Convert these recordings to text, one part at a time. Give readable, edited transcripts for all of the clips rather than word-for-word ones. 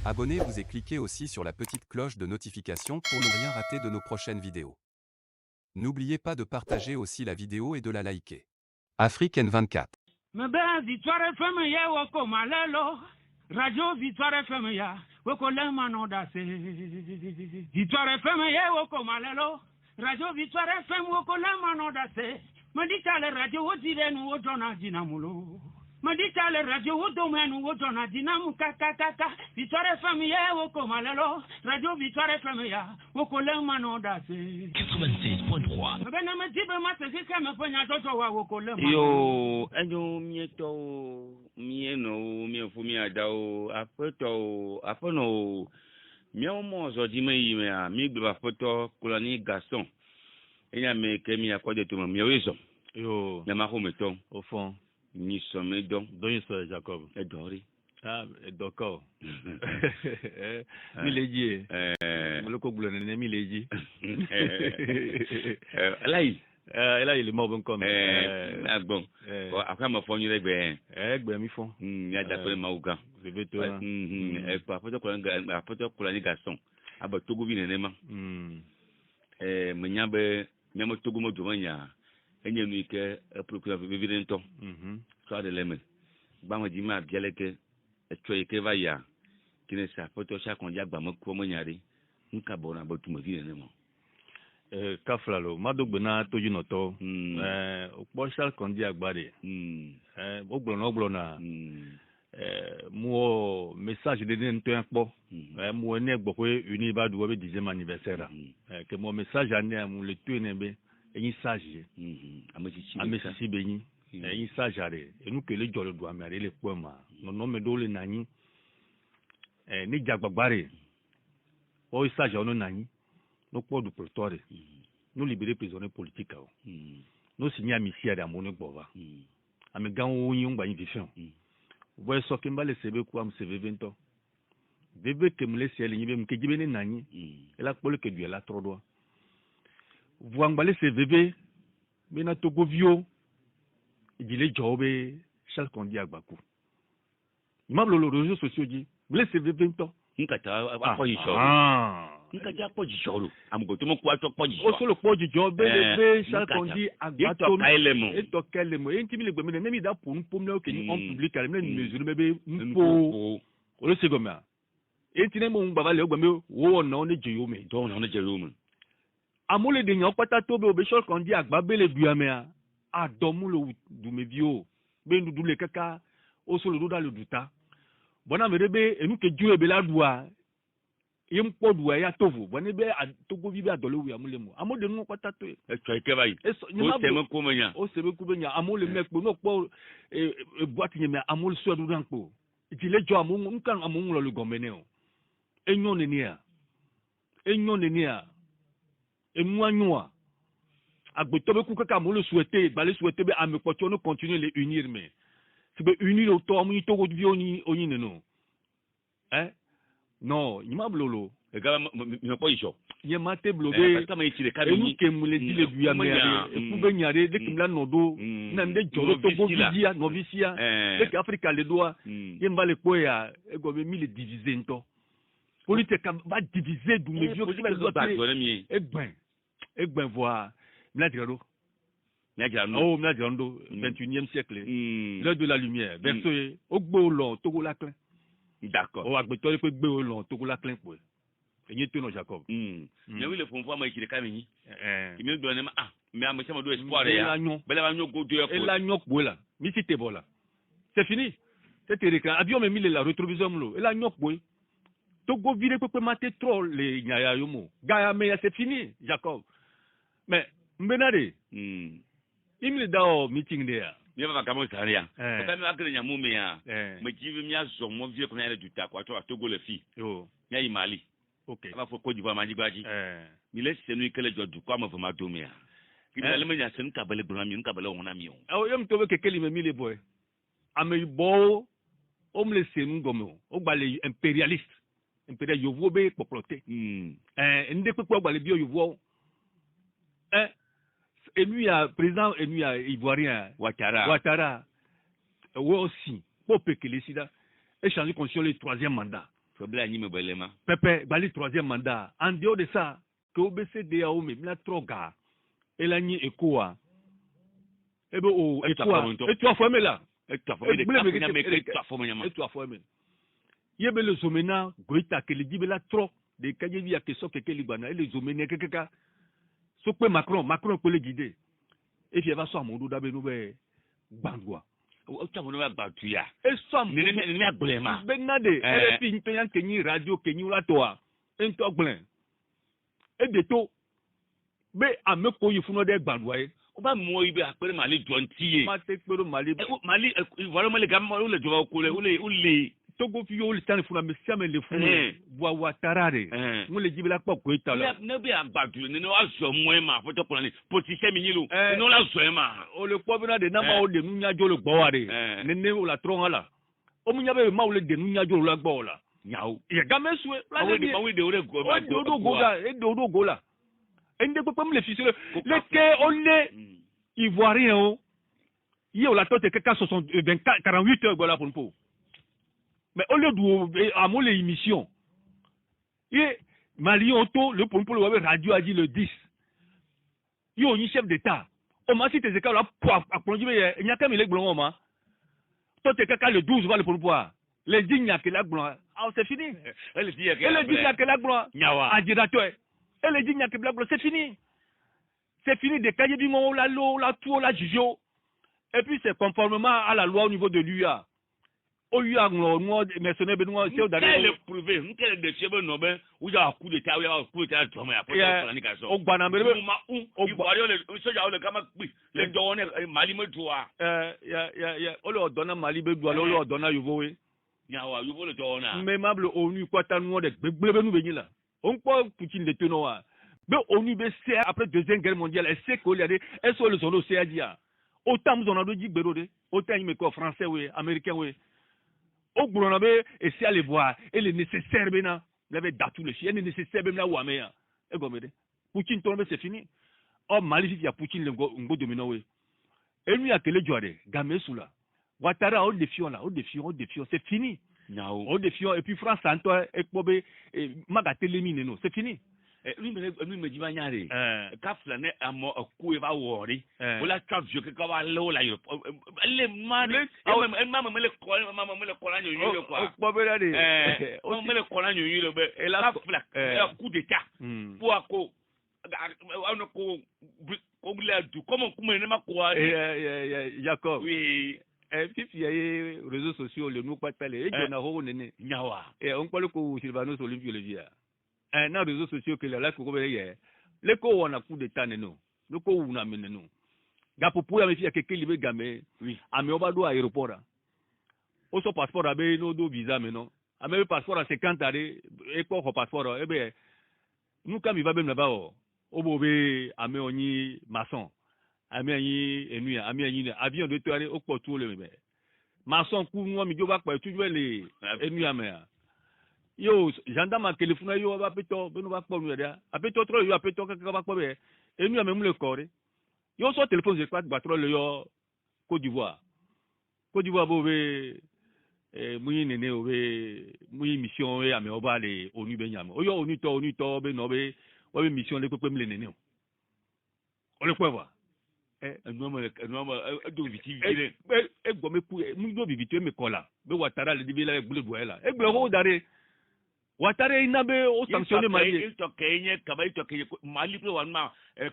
Abonnez-vous et cliquez aussi sur la petite cloche de notification pour ne rien rater de nos prochaines vidéos. N'oubliez pas de partager aussi la vidéo et de la liker. Afrique N24. Victoire FM ya wako malelo. Radio Victoire FM ya wako lema no dase. Victoire FM ya wako malelo. Radio Victoire FM wako lema no dase. Madita le radio wotire nu wotona dinamulo. Madita le radio wodomenu wotona dinamu kakakaka. Victoire FM ya wako malelo. Radio Victoire FM ya wako lema no dase. 96.3. Bena metibe masese kama fanya toto wa wako lema. Yo, enyo mieto mieno miefumi adao apeto apono miamo zodi me ya mi gba foto kolani garçon. Enya me kemi akode to mi oizo. Yo, Na ma ko meton au fond, ni somme don Doyin Sir Jacob. edori. Ah, d'accord. Mileji. Moloko glonene mileji. Lai. Là, il est mort bon comme. Bon. Bon, après ma fondu le gbe. Gbe mi fond. Ya da pele mauga. Je vais toi. Pa foto kolani garçon. Aba togo bi nene ma. Menyabe nyamo togo mo domanya. Enye nu ike procure vividento. So de leme. Ba mo di ma bieleke etwe ike va ya. Kine sa foto sha kon dia gba mo ko mo nyari. Nka bona ba tu mo vi nene mo. Kaflalo, madogbena toju noto. Okpo shal kondi agbade. Ogbona. Mo message de nento yakpo. Mo ne gbo pe uni ba du 10e anniversaire. Que mon message ane mo le tu enebe eyin sage. Amesisi benyi. Eyin sage are. Enu ke le jolo do amare le poma. No me do le nani. Ni jagbagbare. O sage ono nani. Nous pas du prétoire, nous libérer prisonniers politiques, nous signer amitié à mon bova. Ame gan ou yon ba invitation. Voyez ce que mbale sebe quoi me sebe 20 ans. Bébé que me laisse aller yibem ke jibene nani. Elle a pole que Dieu la trop droit. Vous mbale se bébé bena togo vio. Il dit les jobs chaque qu'on dit agbaku. Mablo le réseaux sociaux dit, me laisse bébé 20 ans. Nkata apoji so. Nkata apoji so. Amgo to mo kwa to poji so. O so lo poji jo bebe chaque qu'on dit agbato. Et to kelemo. Et intimi le gbeme nemi da pour pom na ke ni en public ale me mesure bebe mpo. O le segoma. Et intine mo ngba vale o gbeme wo na o ne jeyo me. to na o ne jeyo me. Amole de nyan pata to be o be chaque qu'on dit agbabe le buamea. Adomu lo du mevio. Be ndu le kaka o so lo do le duta. Bona merebe enu ke ju ebe la dua yem podua ya tovu bona be togo bibe adole wi amulemu amode nu kwata to ke bai o se mo ko menya o se be ku benya amole mekpo no po boati nyeme amole so adu ranpo itile jo amu nkan amu lo le gomene o enyo nenia enu anyoa agbeto be ku kaka amole souhaiter ba le souhaiter be amekoto no continuer les unir mais tu peux unir auto amu to go vi oni neno non yima blolo e ga me po iso yema te blobe kama itile ka ni ke mule dile du ya me e ku be nyare de kimla nodo na nde joro to go via novicia de que Africa le doa yemba le koya e go be mille diviser nto politique va diviser du mesure qui va egben voir mla dirado oh, mna dirando 21e siècle. L'heure de la lumière. Verso ogbo lo togo la clé. D'accord. O agbeto le pe gbe o lo togo la clé po. Enye to no Jacob. Ne wi le fon fo ma ikire ka mi. Imi do ne ma mais am se mo do espoir ya. Bele ba nyoko do e ko. La nyoko la. Mi si te bola. C'est fini. C'est terrible. Avion me mis la rétroviseur mlo. Et la nyoko. Togo vire pe maté trop les nyaya yo mo. Gaya me c'est fini Jacob. Mais mbenade. Imile dao meeting there. Ni ba kamo saria. Ka mi akere nya mu me ya. Me jivi mi azo mo vie ko na le duta kwa to Togo le fi. Yo. Nya yi Mali. OK. Aba fo ko jiba ma jigbaji. Mi le se nu ikele jodu kwa mo fo ma do me ya. Ki le me nya se nu ka bele gbona mi, nu ka bele wona mi o. Yem to be kekeli me mi le boy. Ame bo o me le se nu gomo. O gba le impérialiste. Impérial yovo be poploté. Nde pepo gba le bio yovo. Et lui, président, et lui, Ivoirien, Ouattara, aussi, pour que les SIDA, échanger constitution le 3e mandat. Pepe, Bali, troisième mandat. En dehors de ça, que OBCDAO, mais la troga, et la ni ekoa. Et bien, oh, et toi, formé là. Et toi, formé. Yebe le zomena, goita, que le dibela trop, de kayevi à question que libana, et le zomena, kekeka. Sokwe Macron peut le guider. Et puis, il va soit mon dos d'abe noube, bangwa. Et somme, benade, elle est une kenyi radio, kenyi la toa, un to blanc. Et de to, mais à me koyi funo de bangwa. On va mourir après Mali Dwantier. Mali, voilà, les gamins, ou les joueurs, ou les. Togo fi yo le tan funa me siame le funa wa watarare mo le jibela pa ko itala ne be abadu ne no azo moema foto polani politicien minilu no la zoema o le ko bina de na ma o de nunya jo le gbo ware ne o la tronga la o munya be ma o le de nunya jo la gbo la nyawo ya game suwe la de ma we de ore go ma do gola e do gola ende ko pam le fils le ke on le ivoirien o yo la tote ke 48 heures gola pour po. Mais au lieu de à les émissions, et Mali Auto, le pompe le radio a dit le 10. Il y a un chef d'État. On m'a cité ces cas-là, il n'y a qu'un mille blanc, moi. Toi, tu es le 12, va le pouvoir. Les dignes, il n'y a que la blanc. Ah, c'est fini. Et les dignes, il n'y a que la blanc. Ah, dis-toi. Et les dignes, il n'y a que la blanc. C'est fini. C'est fini de cahiers du monde, la l'eau, la tour, la jugeau. Et puis, c'est conformément à la loi au niveau de l'UA. O yu anglo no mercenaire benoit c'est d'aller le prouver nous quel de chebe no ben ou ya coup de ta ou ya coup de ta to ma pour la nication o gba na mebe o gba le soja o le kama pi le do ne Mali me doa ya o le dona Mali be do le dona yuvo we nya wa yuvo le do na memable onu kwata no de gbegbe nu benyi la on ko Poutine de teno wa be onu be c'est après deuxième guerre mondiale et c'est ko le et so le sono c'est adia autant nous on a dit gbero de autant il me ko français we américain we. Au boulot, et si aller voir, et les nécessaires, il avait datou le chien, les nécessaires, même là où amé. Et comme Poutine tombe, c'est fini. Oh, Mali, il y a Poutine, le go domino. Et lui, a que le joueur, gamé sous là. Ouattara, au défiant là, au défiant, c'est fini. Au défiant, et puis France, Antoine, et Kobe, et Magaté l'émine, non, c'est fini. Lui me dit Magnari, Kaflanet a mo a coup et va worry. Voilà, quand je que va l'eau là, les man, maman me le coin, maman me le coin, you quoi. On me le coin, you et la flaque, un coup d'état. Pour à quoi, on a quoi, comment ne m'a quoi, Jacob. Oui. Et puis, il y a les réseaux sociaux, le nous pas parler, et on a honné. Et on parle que Sylvanos Olympio le via. Un an réseaux sociaux que la ko be ye le ko wona coup d'état neno le ko wuna meneno gapo pour ya mefia keke libe game oui ame oba do aéroport o so passeport abe no do visa meno ame passeport à 50 ade e ko passeport e be nous kam va même là-bas o bobe ame oni maçon ame yi enu ame yi avion de toile o ko tout le be maçon ku mo mi jo ba pa toujours les enu ame yo gendarme a téléphone yo ba peto beno ba kpo nuya a peto tro yo a peto ka ba kpo be enu amemu le corps yo so téléphone je pas ba tro le yo Côte d'Ivoire bo be muyi nene o be muyi mission e ame oba le onu be nyam o yo onu to be no be o be mission le pepe mle nene o le kwa va no do viti e gbo me ku mu do viti me kola be Ouattara le dibi la gbule do ela e gbo ho dare Ouattara inabe o sanctionner Mali. Il to Kenya, Kabaï to Kenya, Mali pour one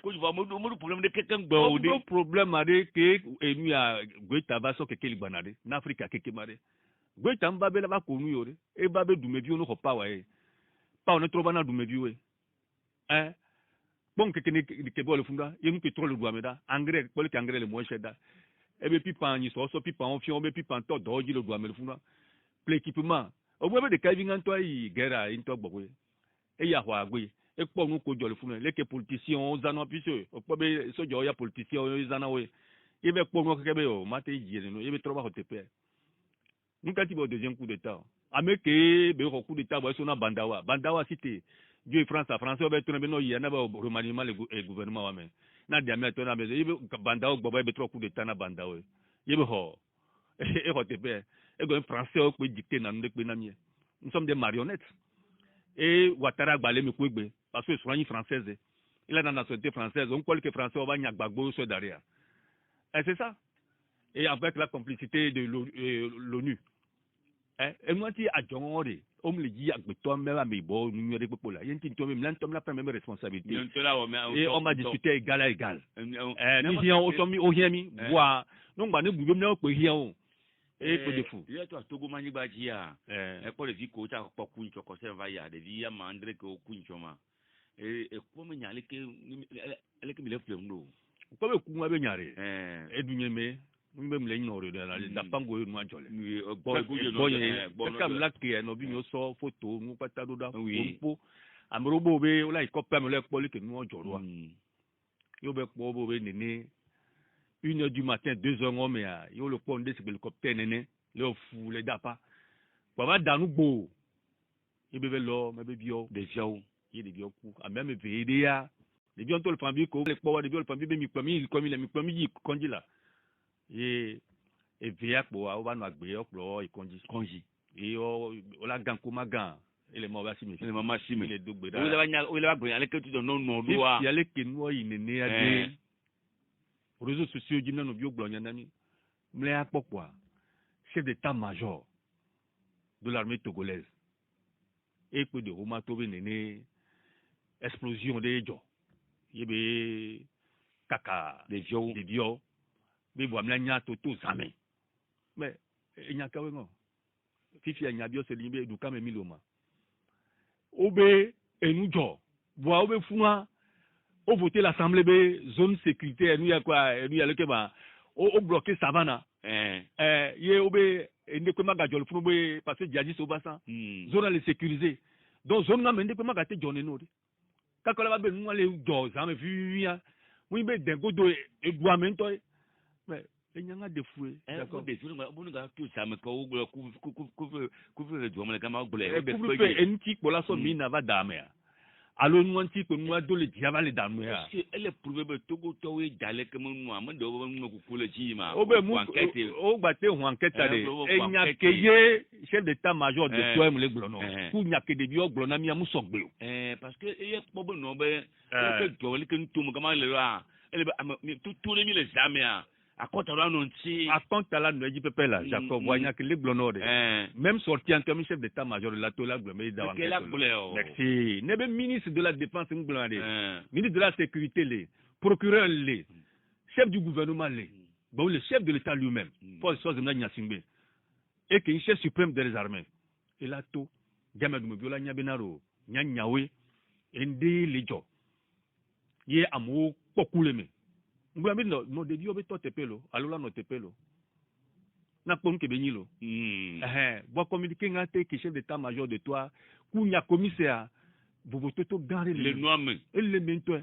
Côte d'Ivoire, mon problème de quelqu'un bon. Le problème est que nous a Goïta va so keke libanade, n'Afrique keke mare. Goïta mbabe la va konu yore, e babe du mebi ono pas wa e. Pas on trouve na du mebi we. Bon keke ni ke bo le funda, yenu pétrole le douameda, engrais, ko le engrais le moins cher da. E be pipa ni so pipa on fion be pipa to doji le douamel funda. L'équipement au bout de Kevin toi il guerre into bogwe et ya hwagwe e po nu ko jole funu les politiciens on zana pise o po be so jo ya politiciens o zana we e be po nu kebe o mate jire no e be troba hotepe nous quand il va au deuxième coup d'état ameke be ko coup d'état bo so na bandawa cité Dieu France à France be tourner no ya na ba remaniement le gouvernement wa men na dia me to na be e be bandawa gbo be trop coup d'état na bandawa e be ho e hotepe e go français o pe dicter na ndekpe na mie nous sommes des marionnettes. Et Ouattara Gbalé Mekwegbe, parce que soigné française, il a la nationalité française, on croit que français on va y Gbagbo sur derrière. Et c'est ça. Et avec la complicité de l'ONU. Et moi, je dis, on me dit, toi, même à mes bords, nous n'y a pas là. Il y a une la même responsabilité. Et on m'a discuté égal à égal. Nous sommes au Yémi, voir. Donc, nous ne pouvons pas. Et peu de fou. Il y a toi, Togo Manibajia. Et pour les vies, Kota, pour Kuncho, Conservaya, des vies à Mandre, Kunchoma. Et comme il y a les que les fleurs. Comme vous m'avez nyaré. Et du Yémé. Même les ignorés de la pango moi jolé. Comme là qui est nos vignes sort photo nous pas ta doda. Po amrobo be la ikopa me le poli que nous jolwa. Yo be po bo be néné 1h du matin 2h ngom ya yo le pondé sur l'hélicoptère néné le fou les dapa. Baba dans bo. Il be lo me be bio des fiao. Il des bio ku a même veillé ya. Les bientôt le famille ko le po de bio le famille be mi famille comme il mi famille kondi là. Et via pour avoir nos agréaux pour y conduire et la ganko magan et les mauvais simis les mamas simis les deux bédas où il va bien aller que tu donnes non doigt il y a les qui nous il n'est à des réseaux sociaux du nom bio blanc nami mais à pourquoi chef d'état-major de l'armée togolaise et que de Roma Tobe néné explosion des gens il y caca des vieux mais vous amenez un toto jamais. Mais il n'y a qu'à voir. Fifi a n'y a bien se libérer du camé miloma. Obé et nous jo. Vous avez foua. Au voter l'assemblée B zone sécurité nous y a quoi nous y a le keba. Au bloqué savana. Yé obé et ne peut pas gagner le flou parce que djihadiste au bassin. Zone à les sécuriser. Donc zone n'a même ne peut pas gâter John Enodi. Quand on va nous aller jo jamais vu ya. Oui mais d'un godo et doit maintenant. Mais il y a des fouets. D'accord. Des fouets, on a tout ça, mais quand on couvre le doigt, on a quand même oublié. Un petit pour la somme, il n'a pas d'âme. Alors, nous, un petit peu, nous, dans le diable d'âme. Elle est prouvée que Togo, Togo, d'aller comme moi, mais de vous couper le chima. Au bâté, ou enquête, et il n'y a que chef d'état-major de toi, les glonons. Il n'y a que des vieux glonons, il y a mousson. Parce que il y a pas bon nom, ben, que nous tombons comme le roi. Tous les mille jamais. À compte à la nous dit Pépé là, Jacob, voyant que les blondes, même sorti en comme chef d'état-major de la Tola, merci. N'est ministre de la défense, ministre de la sécurité, les procureurs, les chef du gouvernement, les bon, le chef de l'État lui-même, pour les choses de Nyasimbe, et qui est chef suprême des armées. Et là, tout, Gamadou Viola Nyabenaro, Nyanyawe, Ndi Lijo, Yé Amo, Pokuleme. Nous avons nos débuts au béton tepelo, alors là nos tepelo. N'a pas que bénilo. Bon communiquer n'ate qui chef d'état-major de toi, kounya commissaire, vous votez tout dans les noirs. Elle les mentoi.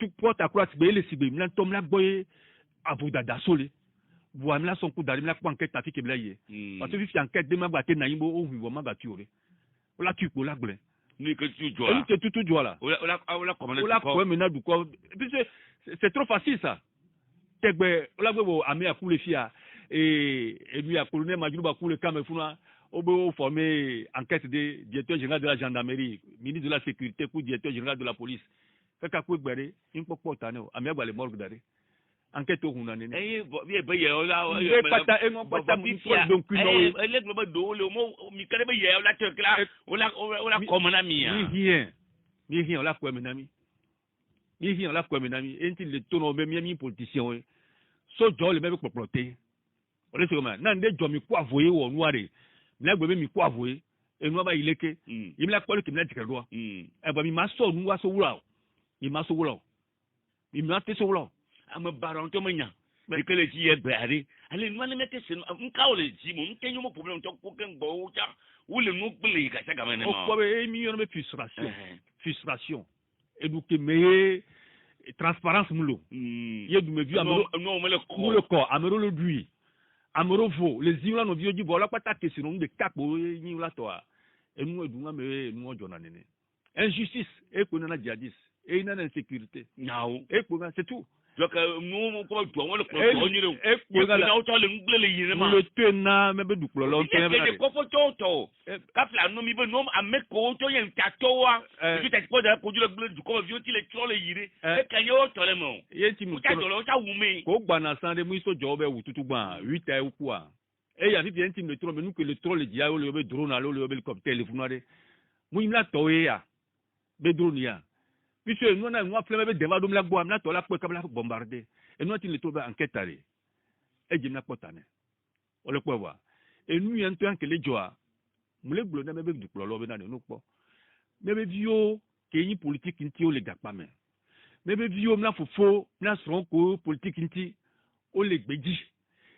Tu portes à croix, tu les cibés, m'en tombe la boye, à vous d'adassolé. Vous amenez son coup d'arrêt, la enquête à fique blaye. Parce que si enquête de ma batte naïmo, ou vous m'en batturez. Là tu peux la blaye. Ni que tu dois. Tu dois là. C'est trop facile ça. Là vous amé à couler fia et lui a colonel Majouba couler Cameroun au formé enquête de directeur général de la gendarmerie, ministre de la sécurité pour directeur général de la police. Kaka ko gbere in ko porta ne amé gba le morgue dare. Enquête au hunane ne. I'm a baron to me. Mais que les yeux brûlés. Allez, nous allons mettre ce n'kaw les dit mon tenyo mo problème to ko ken bo cha ou le nous blé ka ça quand même. O ko be million de frustration. Et donc mais transparence mulo. Ye du me vu amero non mais le corps amero le lui. Amero vo les yeux no vieux du bo la pata question de capo ni la toi. Et nous du me nous jona nene. Injustice et ko na djihadiste et une insécurité. Non. Et c'est tout. donc nous ko to won ko to nyire e ko na auto le ngle yire ma le tena me be duklo lo tena be ko foto to ka fla no mi be no amek ko to yen tato wa tu te ko da ko ju le gle du ko vi o ti le tro le yire e kan yo to le mo ye ti mu ka to lo ta wu mi ko gba na san de mu so jo be wu tutu gba 8 ay ku a e ya fi bien ti me tro me nu ke le tro le dia o le be drone alo le be helicopter le funu ade mu imla to e ya be drone ya puisque nous on a flemme be deva dum la gbo am la to la pe ka la bombarder et nous ti le to be enquête are e jim na potane o le po wa e nu yan to an ke le joa mu le glo na me be duklo lo be na no po me be vio ke yin politique nti o le gapa me me be vio mla fofo mla sron ko politique nti o le gbeji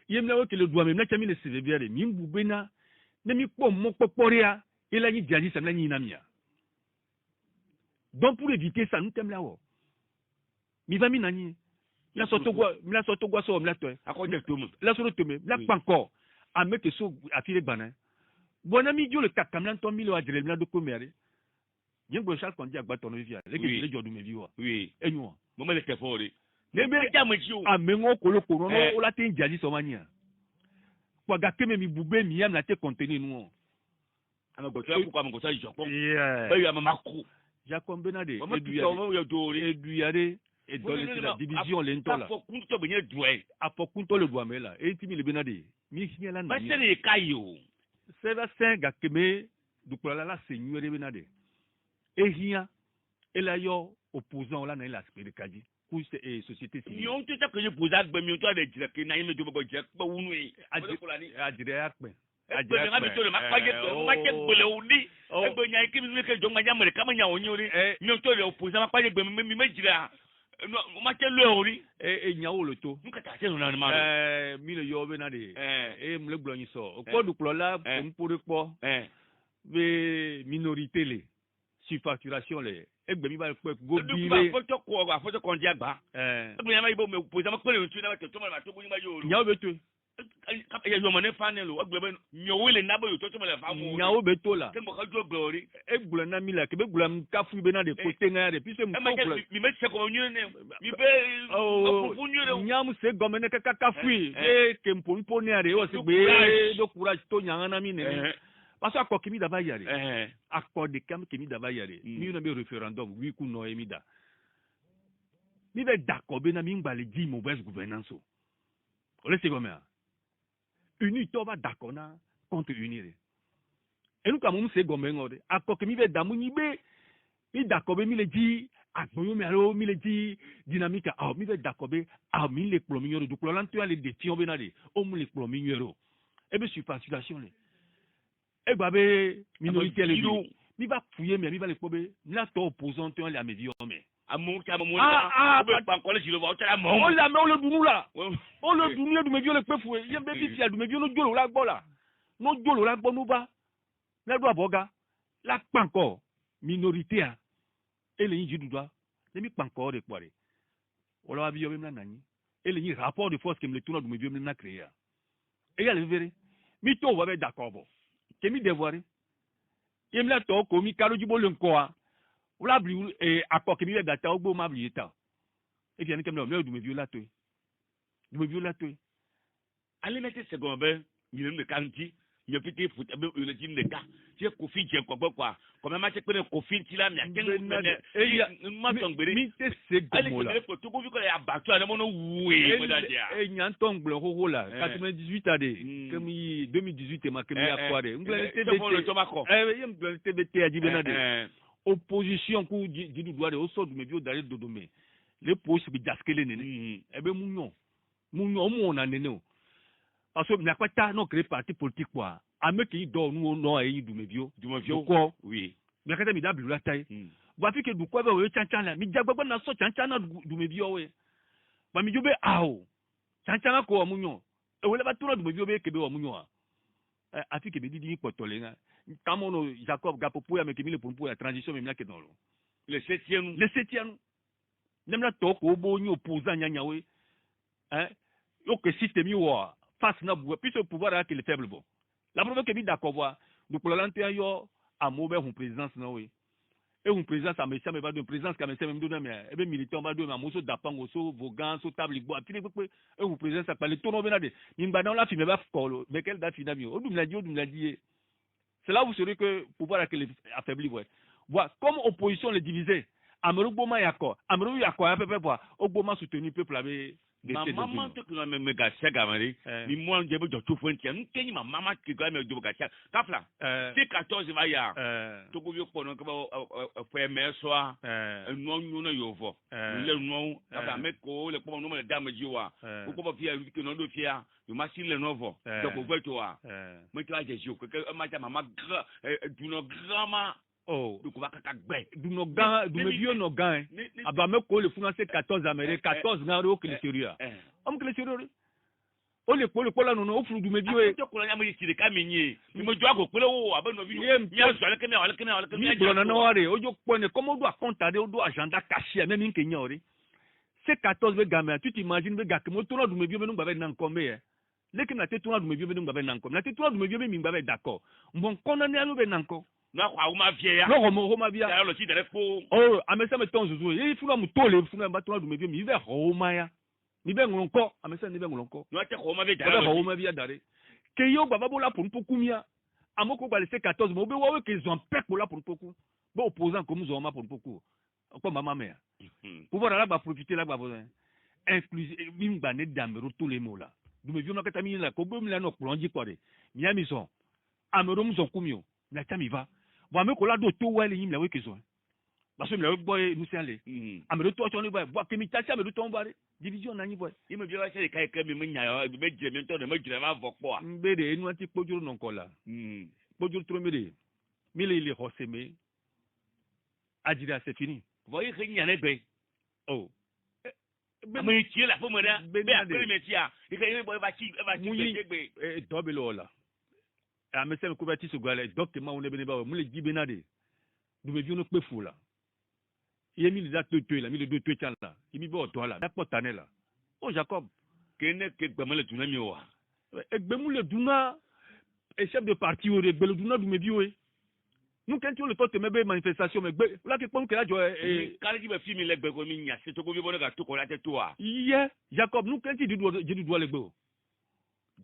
yem na o ke le doa me mla chami le seve biare mi mbube na ne mi po mo poporia e la ni diaji sa mla ni na mia donc pour éviter ça nous t'aime là wo mi va mi nani la soto gwa so mla to akonde to mo la so to me la pa encore a mettre so afile bana bon ami dio le kakamlan to mi le adre mla do komere yen go Charles Kondi agba to no via le ke le jodu me viwa oui enyo mo me le ke fori ne be ja mo ji o amengo koloko no o la tin jaji so mania kwa ga keme mi bube mi yam na te contenu nu ama go to ko am go sa joko yeah ba ya mama ko Jacob Benade eduyade et dans la division lentola afokunto benye doué afokunto le doit mela et timi le Benade mi hiela na ba sene kayo seva senga keme dukola la seigneur Benade et hia ela yo opposant la na la spirit kaji ku et société civile mi on te ta que je pose agbe mi to de dire que na yime do bo je pa wunu e adire akpe agbe nga mi to le makpaje to ma ke gbele uni egbe nya ke mi ke jo ma nya mere ka ma nya onyi ori mi to le opposant makpaje gbe mi me jira no ma ke lo ori e nya wo lo to nka ta se no na ma mi le yo Benade mi le glo yin so ko dukola la pour po be minorité le surfacturation le egbe mi ba pe go bi le foto ko ndi agba egbe nya ma ibo me opposant ma pe le tu na to ma to bu ni ma yo nya o be to ya yo mane fanel o agbe ben nyowe le nabo yo to me le fa mo nya o be to la ke mo ka jo glori egbe na mi la ke be gula m ka fu be na de côté nga de puis mo ko mi me se ko nyu ne mi be fu nyu ne nya mu se gome ne ka fu e ke mpo mpo ne are o se gbe do courage to nya na mi ne parce que kimi da ba yare accord kam kimi da ba yare mi na be référendum oui ku no emi da mi be d'accord be na mi ngbale di mauvaise gouvernance o le se gome uni to va d'accord na contre unir et nous comme se gome ngode accord kimi be damu ni be mi d'accord be mi le di agboyo mi alo mi le di dynamique mi be d'accord be mi le plomi yoro du plan to ale de ti o be na de o mu le plomi yoro e be surfacturation le e gba be minorité le mi va fouiller mais mi va le pobe la to opposant to le amedio mais amu ta mo be pa ko le jilo ba o ta mo o la me o le dunu la o le dunu du medio le pe foué yem be bi fi du medio no jolo la gbo la no jolo la gbo no ba na do aboga la pa encore minorité a e le yin jidu doa le mi pa encore de poire o la bi yo même na nani e le yin rapport de force que me le tourne du medio même na créer e ya le verre mi to wa be d'accord bo ke mi devoir yem la to ko mi kalo jibo le nko a wala bli accord ke mi be gata ogbo ma bli ta e bien kem le du medio la to du medio la to ale mete second be mi le kanti mi piti foot be le jim de ka je ko fi je ko kwa ko ma che pe ko fi ti la mi aken ma tongbere mi te se gomo la ale ko to ko vi ko ya batu ale mo no wué mo da dia e nyan tongbele ho la 98 ade comme 2018 ma ke mi akware ngle te de yem ngle te de te ajibe na de opposition ku di du doare o so du medio dare dodo me le poste bi jaskele nene ebe munyo mo na nene o parce que n'a pas ta non créé parti politique quoi ame ki do nu no e du medio ko oui mais quand mi da blu la tai ba fi ke du ko be o chanchan la mi jagbagba na so chanchan na du medio we ba mi jobe awo chanchan ko munyo e wele ba turo du medio be ke be o munyo a fi ke be di potole nga kamono Jacob gapopo ya me ke mi le pompo ya transition me mi la ke don le septième nem la to ko bo nyo opposant nya we yo que système yo face na boué puis le pouvoir a que le faible bon la preuve que mi d'accord voir donc pour l'antenne yo a mauvais présidence na we et une présence à Messia, mais pas de présence qu'à Messia, même de mais et bien militant, va de mais moso d'apang, oso, vogan, so table, bois, puis et une présence à parler, tout le monde a dit, n'imba dans la film, va faire, mais quelle date finale, on nous l'a dit, c'est là où vous saurez que pouvoir a affaibli, ouais. Voilà, comme opposition les divisée, Amerou Boma Yako, Amerou Yako, un peu peu, Obama soutenu peuple avait. Maman te kuna me gacha gamari ni moi njebo jo tout font nous teni ma maman qui quand même do gacha kafla c'est 14 va ya to go yo kono ko fe me soa no no yo fo le no kafla me ko le ko no me dame jiwa ko ko fia que no do fia yo ma le novo to ko veto wa me to aje jo ko ma ta mama du no grama. Oh, du no vieux no gain. Aba me ko le français 14 américain 14 na ro que le sérieux. Am que le sérieux. O le ko la no o flu du me vieux. To ko la nyama yitire ka menye. Ni mo jo ago pele wo aba no vieux. Nya so ale kene. Ni do na no are o jo pone comme on doit compter o do agenda caché même in Kenya ore. C'est 14 be gamin, tu t'imagines be gak mo tourna du me vieux no ba na nkombe. Leki na te tourna du me vieux no ba na nkombe. Na te tourna du me vieux mi ba d'accord. Mon condamné à be na nkombe. Na kwa uma vieya no Roma via ya lo ci dere ko oh amesa me ton zuzu e funa mutole funa batona du mebie mi be Roma ya mi be ngolonko amesa ni be ngolonko no te Roma be dare Roma via dare ke yo baba bola pour pokumia amoko ba le 14 mo be wa ke zon pek bola pour poku bo opposant comme zoma pour poku ko mama mère pouvoir là ba profiter là ba besoin inclusif mi ba ne damero tous les mots là du mebie no kata mi la ko bo mi la no plonji quoi de mi ami son amero mu son kumio la tami va bon me ko la do to wa le yim la we kezo parce que le boy nous c'est aller amero to to ni boy boy ke mi tachi amero to mbare division na ni boy il me bien c'est kai ke mi nya yo be je mi to de me jure ma vokpo a mbede enu anti pojuru non kola pojuru trop mbede mille il hoseme adira c'est fini voyez que nya ne be oh mais tu la pomme là be a que me tia il que boy va ci be dobelo la a me se ko bati so gwale docteur ma wona bene ba mu le jibe na de du me vieux no pe fou là il mi da to la mi le do to chan là il mi bo to là da potane là oh Jacob kene ke gbama le tuna mi wa egbe mu le duna et chef de parti o de gbe le duna du me vieux nous quand tu le to te mebe manifestation me gbe la ke pon ke la jo kale ki be fi mi le gbe ko mi nya se to ko bi bo ga to ko la te to a yeah Jacob nous quand tu du doit le gbe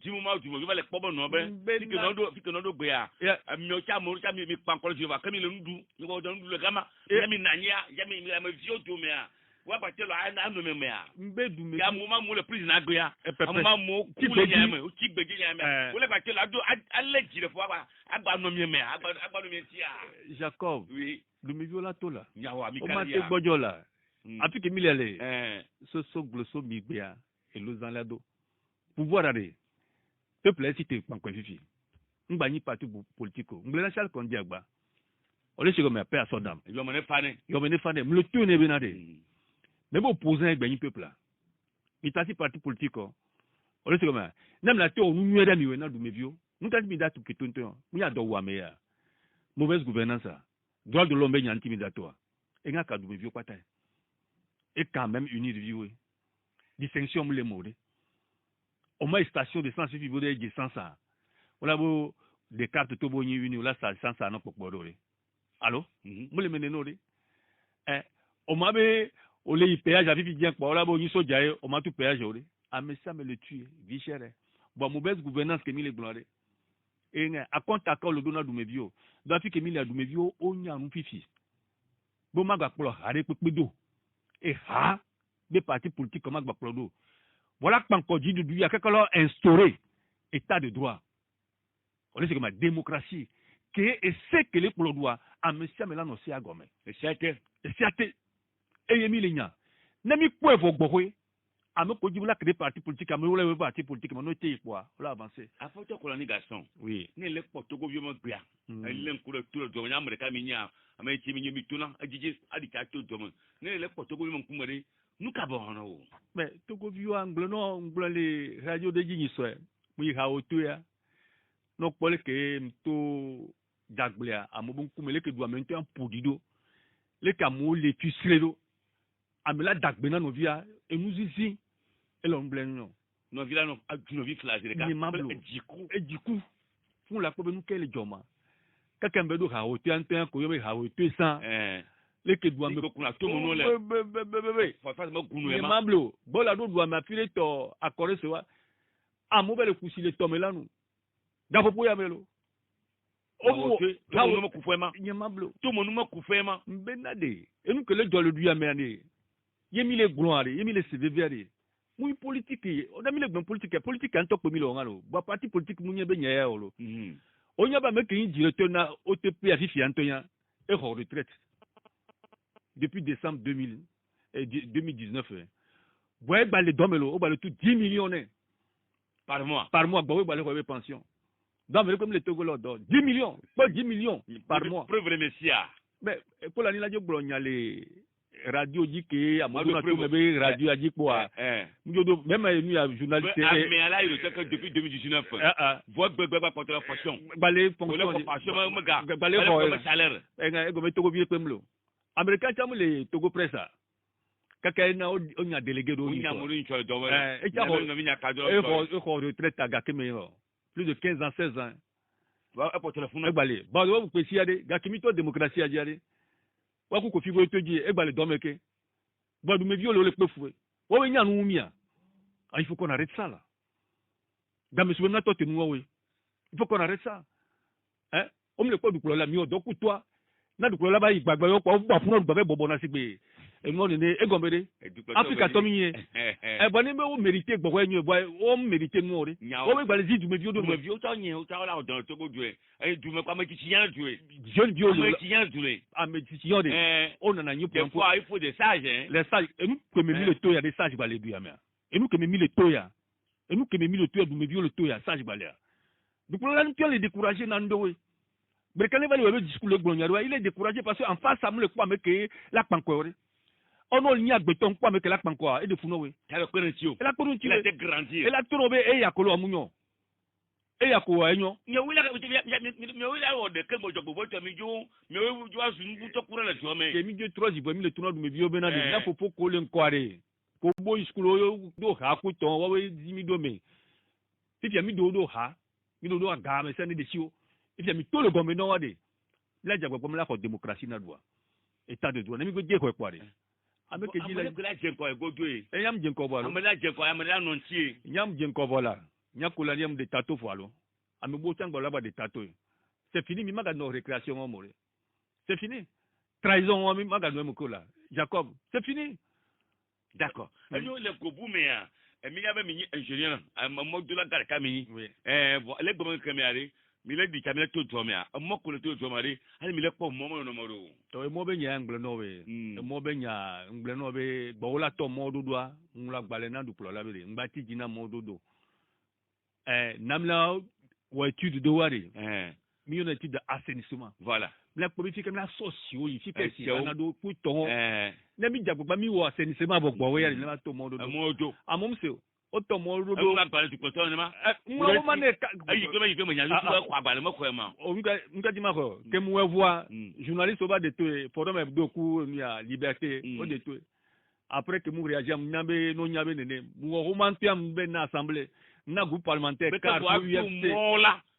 jimu ma jumo va le pobo no be fike no do gbe ya mi o cha mi pankolo jiva kemi le ndu ni go do ndu le gama mi nanya ya mi me vio do me a wa ba te lo na no me a mbe du me ya mo ma mo le prison agbe ya ma mo ku le nya me o ti gbe nya me o le ba te lo do alle jire fo agba no me agba no me ti a Jacob oui du me vio la to la nyawa mi ka ya o ma te gbojo la afi ke mi le so gloso mi gbe ya e lo zan la do pouvoir are peuple si te pankwe fifi ngba ni parti politico ngbe national kondi agba ole se go me paix à son dame yo me fane me le tourner benade mais bo opposant ngba ni peuple là mi tasi parti politico ole se go me nam la te onu nweda mi we na du mevio nous tasi mi da tu kitonto mi ya do wa me ya mauvaise gouvernance droit de l'homme nya intimidatoire et nga ka du mevio pata et quand même unir viwe distinction mu le mode au moins station de sens suffit pour des sens ça on a beau des cartes to bo uni ou là ça sens ça non pour doré allô mo le meneno de o ma be o le péage a vivi bien quoi là bo ni soja o ma tout péage o de a mais ça me le tuer vie chère bon mauvaise gouvernance que mi le gloré et a contact le dona du mevio do fi que mi le du mevio o nya nu fifi bo ma gba plo are pepe do et ha des partis politiques comme gba plo do. Voilà quand dit du il y a quelque chose instauré état de droit. On est comme la démocratie qui est ce que les pour le droit à monsieur Melano c'est à gomme. Et c'est et yemi lenya. Nami quoi vous bohé à me ko la que des partis politiques à me wala parti politique mais no té quoi. On a avancé. A photo coloni garçon. Oui. Ni le portogo vieux mo bia. Elle ko le tout le do nya America mi nya. Ame ti mi mi tuna ajiji adika to do mo. Ni le portogo mo kumare. Nous cabons. Mais Togo vieux angle non les radio de Gini soe. Oui ha otu ya. No pole ke mto dagblia amobon kumele ke do amento en podido. Le kamo le tusledo. Amela dagbena no via et nous ici et l'omble non. No via no vi flagere ka. Et du coup font la pobe nous quel joma. kaka mbedo ha otu anto ko yobe ha otu san leke dua me kuna to mono le fa fa me kunu e ma blo bola do dua ma file to akore se wa amu bele kusile to melanu da popo ya melo o ha wo mo kufu e ma nye ma blo to mono mo kufu e ma mbenade enu kele do le du ya me ani yemi le gloire yemi le cvvr muy politique o da mi le gbon politique an to pe mi lo ngalo ba parti politique mu nye be nye o lo onya ba me ke yin directeur na OTP afifi antoya e hors retraite depuis décembre 2019 boy ba le domelo o ba le tout 10 millions par mois boy ba le pension domelo comme le Togo lo do 10 millions pas 10 millions par mois preuve messia mais pour la ni la jo gbronya le radio dit que amadou na to mebe radio a dit quoi njodo même nous ya journaliste mais là il était que depuis 2019 votre bébé va porter la fonction balé fonction balé salaire e go me Togo vie pemlo américain chamu le Togo pressa kaka na onya délégué do ni amuru ncho do e cha ko retraite aga kemero plus de 15 ans 16 ans va porter la fonction balé ba do ko pesi ade ga kimito démocratie adiare waku ko figo toji e gbale domeke bodu me viole le pefu wo we nya nu mia il faut qu'on arrête ça là dans mes souvenirs toi tu nous oui il faut qu'on arrête ça hein on me le ko du la mi o doku toi na du la ba igbagba yo ko gba fun do be bobo na sigbe e mo ni e gombere Africa to mi yen e bo ni be o mériter gbogbo enyu boy o mériter nu ore o we gbale zidu me vi o do me vi o ta yin o ta la o don to go ju e du me pa me ti yan ju jeune bio le ti yan ju le a me ti yan de on na nyu pour fois il faut des sages les sages et nous que me mi le to ya des sages balé du ya me et nous que me mi le to ya et nous que me mi le to ya du me vi le to ya sage balé du pour la nous les décourager na ndo we Berkane va le discours le gbonyaru il est découragé parce que en face ça me le quoi me que la pankore ono nya gbeton kwa me que la pankwa et de funo we la correntio la correntio il a été grandi et la tourbe e yakolo amunyo e yakolo enyo mi wila o de kemo jobo bo to mi jo mi o jo asu nbu to kura la jo me ke mi je 3 ibo mi le tourno du me bio bena de na popo ko le nkware ko bo iskulo yo do ha ku ton wa we mi do me ti mi do ha mi do aga me sene de sio il mi to le gombe no wa de la jagba pom la ko démocratie na doa état de droit na mi go je ko kware ameke ji la jenko e go do e yam jenko bo lo amela jenko amela non tie yam jenko bo la nyakula yam de tato fo alo ame bo tangba la ba de tato c'est fini mi maga no récréation o more c'est fini trahison o mi maga no mo kola Jacob c'est fini d'accord yo le ko bu me ya mi ya be mi ingénieur mo do la gar ka mi le gbo mo kemiare mi le di kamele to to me a mo ko le to to mari ali mi le po mo no mo do to mo be nya ngle no we mo be nya ngle no be gbo la to mo do doa ngla gbale na du plo la be ngba ti jina mo do do namla wa étude de wari mi une étude d'assainissement voilà la politique na socio ici que si na do ku to na mi jagba mi wo assainissement bo gbo we ya na to mo do amom se o to mo do do na pare tu ko to ni ma mo ma ne ayi ko me nya lu ko agbale mo ko ma o nga di ma ko ke mo voir journaliste ba de to forum hebdo ku ni a liberté o de to après que mo réagir nyambe no nyabe nene mo ho man tiam be na assemblée na groupe parlementaire car UFC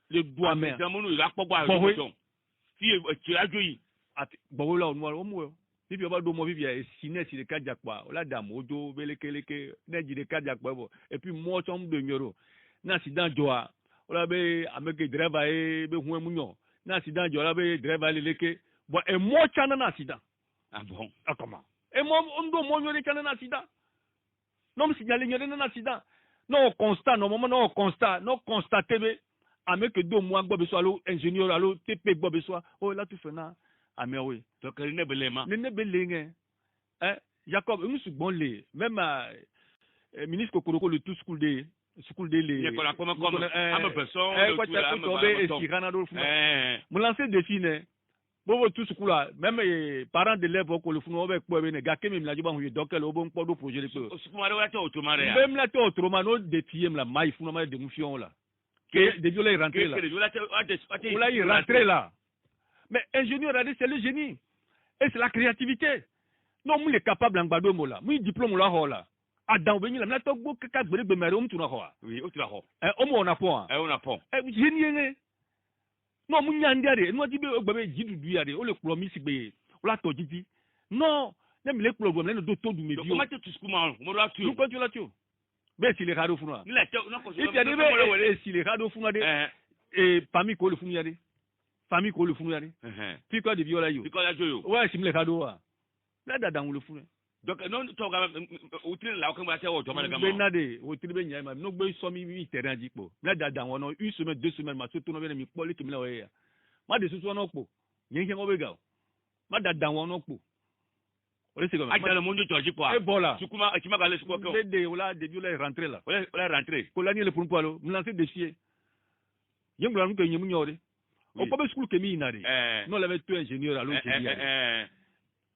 le doigt main mo no ira pogbo a si ti ajo yi ati gbo la o mo bibi oba do mo bibi e sine si le kajakpa o la dam ojo belekeleke neji de kajakpa bo et puis mo chom de nyoro na accident joa o la be ameke driver e be hu emunyo na accident joa la be driver leleke bo e mo chana na accident ah bon ah comment e mo ndo mo nyore chana na accident non me signaler nyore na accident non constat non moment non constat non constaté be ameke do mo agbo be so alo ingénieur alo TP gbo be so o la tu fena amewe to keri ne belema ne belinge Jacob nous bon les même ministre Kokoroko le tout school de les ne ko la comme am person quoi tu tomber et sirana do mo lancer défi ne bo tout school là même parents d'élèves ko le funu obe po be ne ga kemi mla joba hu donc le obo npo do projet le ko sukuma re wata automare ya même la to autrement no défi la mai funu ma de moufion là que de violer rentrer là là il rentrer là. Mais ingénieur, c'est le génie. Et c'est la créativité. Non, nous sommes capables d'en mola. Nous diplôme là hola. Adam venu la to go ka gbere gbe mere o mtu na ho. Oui, o tu la ho. O mo na po. On a po. Génie né. non mu nya ndiare no dibe ogbe jidu duare o le kuro mi sigbe o la to jiji non ne me le kuro go le do to du me bio comment tu skuma mo ra tu tu ko tu la tu be si le rado funwa ni la te non ko il y a des si le rado funwa de et famille ko le funu yare famille ko le funu yare puis quoi de viola yo puis quoi la yo ouais si me le rado wa la dada on le funu donc non to ga o tin la ko ma te o to ma ga ma benade o tin be nya ma no gbe so mi terrain jipo la dada won no une semaine 2 semaines ma so to no be mi poli ki mi la o ya ma de so no po yen yen o be ga ma dada won no po o le se comme a le monde to jipo e bola sukuma ti ma ga le suko ko de wala de viola rentrer là wala rentrer ko la ni le pour polo me lancer défier yen gba nu ke yen mu nyore o ko be school ke mi ina de no le tu ingénieur à l'ingénieur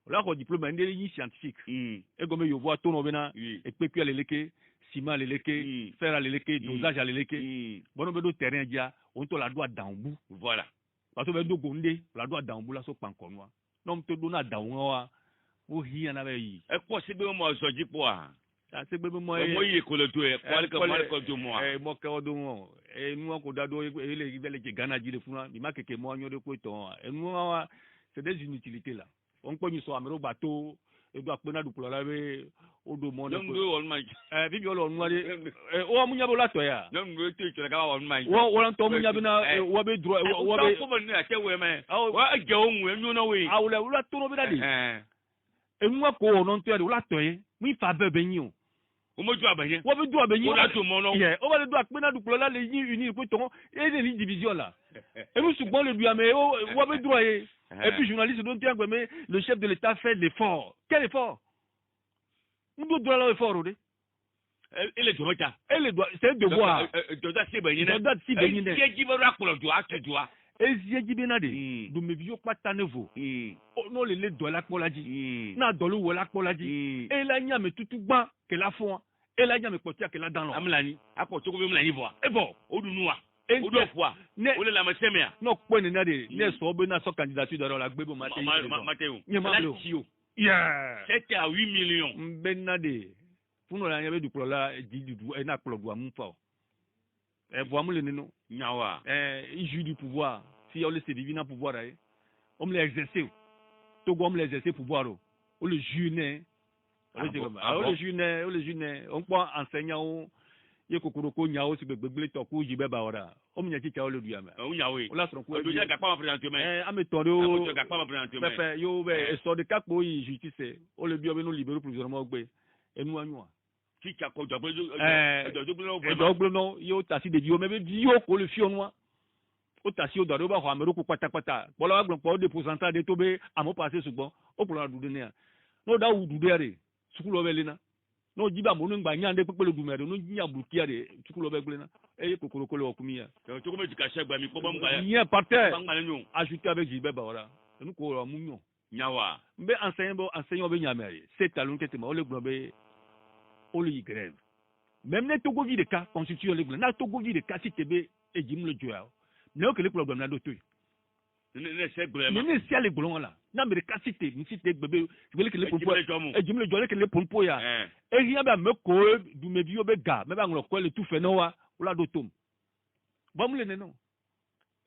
là ko diplôme ndé yi scientifique e go me yo voir tono bena e pe ku aleleke ciment aleleke fer aleleke dosage aleleke bono be do terrain dia on to la doit dambu voilà parce que be do gondé la doit dambu la so pankonwa non to do na dawo o hi ana be yi e ko se be mo so jipo a se be mo yi ko le to e ko to mo mo ke o do mo e nu ko da do e le ke Ghana ji le funa mi ma keke mo anyo de ko to e nu c'est des inutilités là on peut nous so amero bateau e do apena du plola be o do mo ne ko on ma bibi olo nwa de o mu nya bo la to ya non go te to ga on ma wo to mu nya bi na wo be droit wo be ko mo ni ate we me wa je ohun enu na we awule wula to no bi da de enu ko no to ya de wula to ye mi fa bebe yin o mo ju abayin wo be du abayin o la to mo no ye o ba de do apena du plola le yin uni ko to e de ni division là et nous souvent le lui mais wo be droit ye. Et puis, journaliste, donc, mais le chef de l'État fait l'effort. Quel effort? Nous devons l'effort, oui. Et les droits. C'est un devoir. C'est et ziyeji be na de do me bio pata nevo no le do la kpolaji na do lo la kpolaji e la nya me tutu gba ke la fon e la nya me potia ke la dan lo amlani apoto ko be mlani vo e bo odunuwa odo fois o le la masemia no po ni na de ne so be na so candidature de la gbebo Mateo la tio yeah 7 à 8 millions ben na de puno la nya be du plola di du e na plodo amu fa voici le nino nyawa il joue du pouvoir si on laisse divina pouvoir on me l'exercer to go me l'exercer pouvoir on le juner on le juner on peut enseignant ye kokoro ko nyaawo si gbegbele to ko jibe ba ora o mi nyaki chawo le du yame o nyawe o la so ko do ja ga pa ma présenter mais ame toro ga pa ma présenter mais pepe yo be so de kapo yi justice o le bi o be no libérer provisoirement gbe enu anwa ki cha ko do no yo tasi de dio mebe dio ko le fio noa o tasi o do ba ho amero ko patapata bola wa gbon po de pourcentage de to be amo passer sugbon o ko la du de ne no da wu du de re sukulu be lena no jiba mo no ngba nyande pepele du mere no nya bukia de sukulu be gbele na e kokoro ko le okumi ya to ko me ti ka se gba mi ko bom ga ya parter ba ngale nyon ajouter avec jibe ba ora nu ko ro mu nyon nyawa mbe enseignant be nyamere c'est talon que te ma o le gbon be o le grève même ne togo vi de cas constitution le gbon na togo vi de cas si tebe e jim le joa ne o ke le problem na do to ne se gbele ma ne si ale gbon la na me ka cité ni cité gbebe gbele ke le pompo e jim le joa ke le pompo ya e ria ba me ko du me bi o be ga me ba nglo ko le tu fe no wa o la do tom ba mu le ne no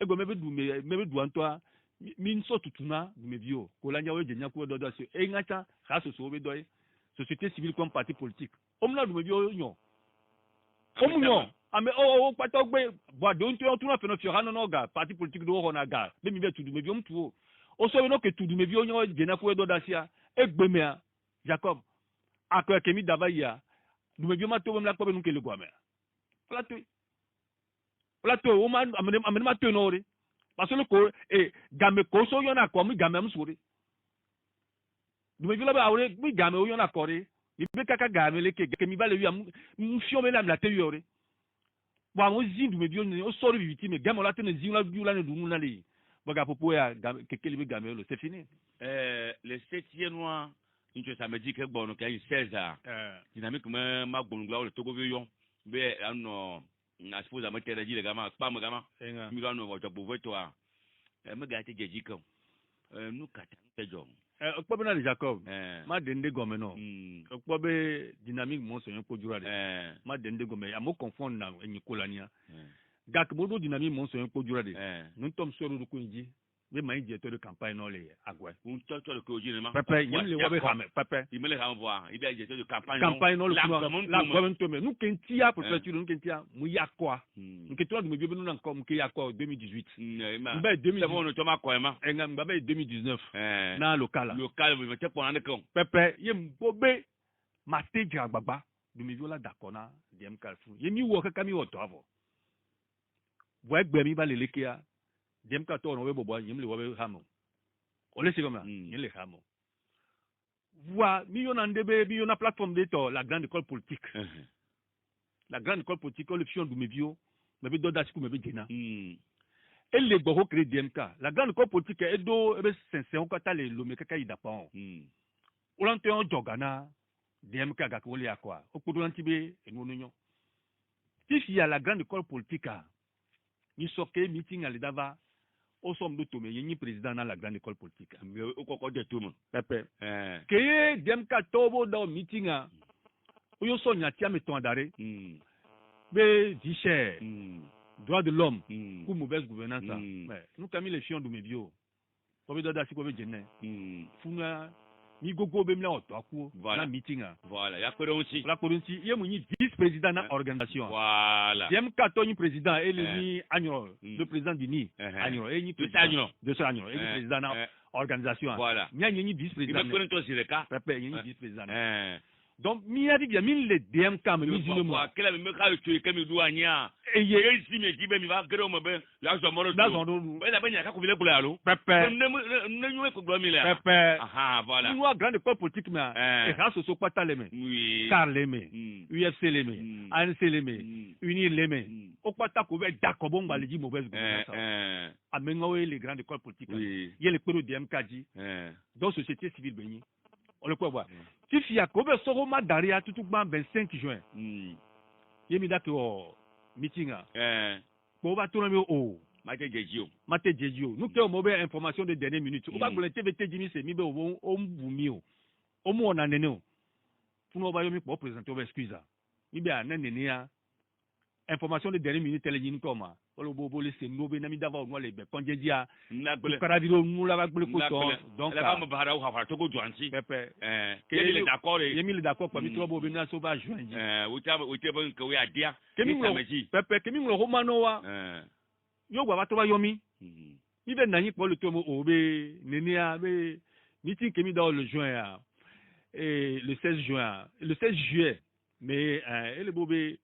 e go me be du anto mi nso tutuna du me bi o ko la nya we jenya ko do do se e ngacha ha so so be do société civile comme parti politique o mu na du me bi o nyon o mu nyon ame o pata gbe bo do nto tuna fe no fi ha no ga parti politique do ho na ga be mi be tu du me bi o mtu o so we no ke tu du me bi o nyon jenya ko do da sia e gbe me a Jacob akọ kemi daba ya du me bi o ma to me la ko be nu ke le gwa me plateau o ma amene ma to no re parce que ko game ko so yo na ko mi game am suri du me bi la ba awre mi game o yo na ko re ni be kaka game le ke mi ba le wi am fio me la te yo re wa mo zi du me bi o so re victime game la te ne zi la du la ne du na le ba popo ya game ke le be game lo c'est fini le 7e mois into samedi ke gbono ke 16 dynamique ma gbongla le togo yo be ano na suppose a mettre le gama pa mo gama mi ga no wo to bo to a me ga te jeji kan nu kata tejo okpo be na de Jacob ma de nde gome no okpo be dynamique mo so yan ko jura de ma de nde gome amo confond na enyi kolania gak modo dynamique mon so ko jura de nous tom so ru ko nji be mai directeur de campagne no le agwe un toto le ko jina ma papa yem le wabe xame papa il me le renvoie il est directeur de campagne no la government nous kentia pour faire nous kentia mu yakwa nous ketwa du mebie nous nan comme ke yakwa 2018 ba 2018 c'est bon nous toma ko ema ngam ba 2019 na local me te pour ande ko papa yem bobe maté jagbagba du mebie la d'accord na dem kalfu yemi wo ka mi wo to avo wo egbe mi ba le lekia dem ka to no we bobo yim le wo be hamo o le sigoma yim le hamo voix million en debe million na plateforme de to la grande école politique la grande école politique le fion du mebio me be do da siku me be dina et le gbo créer DMK la grande école politique e do e be sincère ko ta le lo me kaka idapon o lan te on jogana DMK ga ko le akwa o ko do lan tibe enu onyo si ya la grande école politique ni soké meeting à l'Edava, au somme de tout, mais il y a président dans la grande école politique. Mais au coco de tout le monde. Pepe. Que Demka Tobo dans meeting, où y a son yatia mettons d'arrêt, mais cher, droit de l'homme, pour mauvaise gouvernance. Nous, Camille, les chiens de mes vieux, pour me donner quoi, Funa. Ni gogo bem la otako la meeting voilà ya koronsi il y a mon vice-président de l'organisation voilà il y a mon carton président et le agno le président du ni agno et ni président de ce agno et le président de l'organisation voilà il y a ni vice-président il me connaît aussi le cas papa il y a ni vice-président donc mi a dit bien mi le DM kam mi dit moi quel me ka tu que mi douania et si me dit ben mi va gero mo ben la zo mo do ben la ben ya ka ko vile ko la lo papa ne ñu ko do mi la papa aha voilà nous grande école politique mais et grâce au pas les mains oui car les mains UFC les mains ANC les mains unir les mains au pas ta ko be d'accord bon ba le dit mauvaise gouvernance amengawe les grandes écoles politiques il y a le pro DMK dit dans société civile béni on le peut voir. Si il y a combien de soroma derrière tout le 25 juin. Yemi d'accord meeting pour va tourner au Mate Djejio. Mate Djejio. Nous qui avons mauvaise information de dernière minute. On va vous TVT Jimmy c'est mibe au mbumio. Au moins on a néno. Pour nous va yomi pour présenter au excuse. Mibe a nénéa. Information de dernière minute elle est comme le bobo le c'est nobe na mi dava on le be konjedia na karaviro nous la ba ko donc la ba bahara ou hafa to go joanti pepe il est d'accord il est d'accord pour mi to bo na so ba joanji ou te bon ko ya dia pepe kemi ngo romano wa yo gwa ba to ba yomi mi be nani pour le tomo obe nenia be meeting kemi dans le juin et le 16 juin le 16 juillet mais le bobé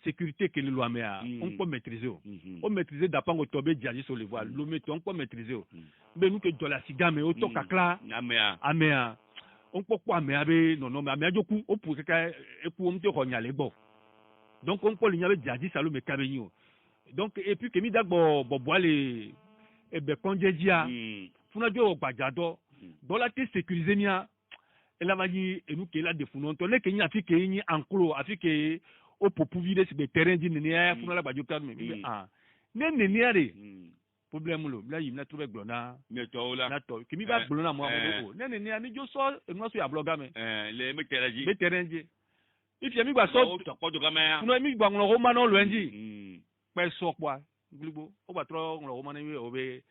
sécurité que le loi met on peut maîtriser on maîtriser d'après on tomber diagé sur les voies le méton on peut maîtriser mais nous que de la siga mais auto kakla amea on peut quoi mais abe non mais amea joku on pour que et pour on te ronyale bon donc on peut l'ignorer diagé ça le mekabenyo donc et puis que mi dagbo bobo les e be konjedia funa jo gbajado dans la té sécurisé nia et la vani et nous que là de funon to le que ni afike ni enclos afike au popuvide sur des terrains d'inénia pour la badio calme nénéniare problème lo là il n'a trouvé glona meto là nato qui mi va glona moi nénénia ni jo so no so ya bloga me les meteraji meterenje if ya mi gba so to ko do gamaya no mi gba nglo roma no lundi pe so kwa glubo o gba tro nglo roma ni o be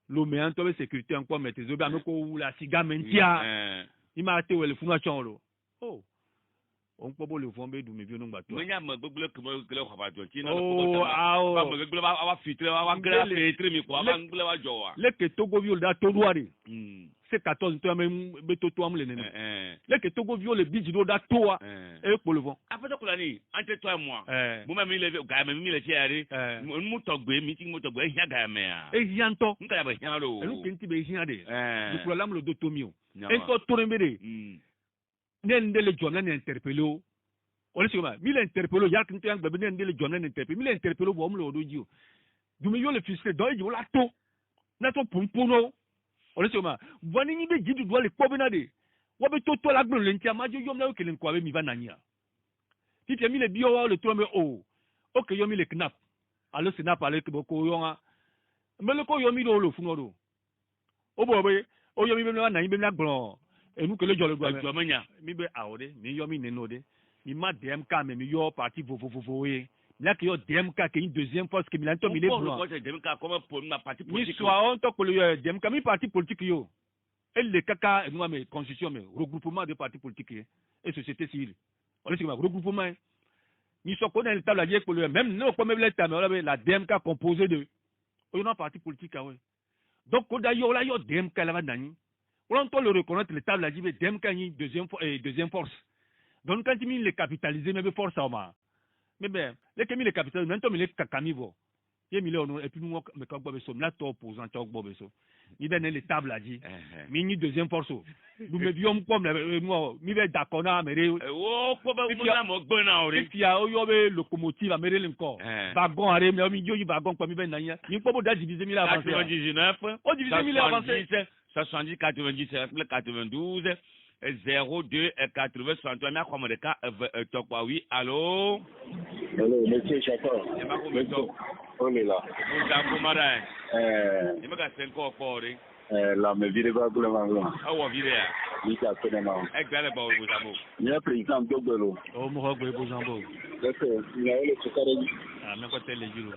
lo me an to be sécurité encore mettre zo be ameko la siga mentia ima te wele funu achon lo oh on peut pas le voir mais d'où me vient non bateau mais y a me gbele que gbele ko ba jo ti na ko ba me gbele ba fitre ba gbele fitre mi ko ba gbele ba jo wa le que Togo viol da to doare c'est 14 to même be to am le nene le que Togo viol le bidji do da to et pour le vent après to kula ni entre toi et moi mo ma mi le ga me mi le tiare mu to gbe meeting mo to gbe ya ga me a e yanto nka ya ba ya lo e lu kenti be yan de du kula lam le do to mi o e to to rembe nendele jona interpello on sait pas mille interpello yak ntiang bebe nendele jona interpello mille interpello bo mlo odoji du mi yo le fiscal do yi la to na to pompono on sait pas vani ni be jidu do le pobena de wo be to la gbo le ntia ma jo yom na okele nko abe mi va nania ti te mille bio wa le to me okay yo mi le knap allo snap ale ko yo nga mbele ko yo mi do lo funu do o bo be o yo mi be na nani be na gbo et nous que le jollo mi be awode mi yo mi nenode mi ma DMK me mi yo parti vo Là, qu'il y a DMK qui est une deuxième force qui est DMK comme pour ma parti politique. Soit on top pour le DMK, mais parti politique yo. Et le caca, nous mais constitution, mais regroupement de partis politiques et société civile. On est regroupement. Nous sommes connus l'état la pour le même nous comme l'état mais la DMK composée de on a parti politique donc d'ailleurs là il y a DMK là dedans. On peut le reconnaître l'état la DMK une deuxième force. Donc quand il les capitaliser mais force à moi. Mais ben les qui les capitaliser maintenant les kakamivo. Et puis nous mais quand on sommes là tout opposant tout bobeso. Il donne les tables à dire mais une deuxième force. Nous me vions comme nous mi be d'accord na mere oh ko ba mo na mo gbona ore puis a yo be locomotive a mere encore wagon are mais mi yo wagon ko mi be na yan ni ko bo da diviser 1000 avancé 99 o diviser 1000 avancé 70 90 92 02 80 63 na ko mo de ka to kwa oui allô monsieur Chakor on est là il me casse encore fort la me vire pas pour le moment awo vire ni ka fait non egbele ba obo zamo ni a président Dogbelo o mo ho gbe bo zambo d'accord il a le secrétaire ah me ko tele juro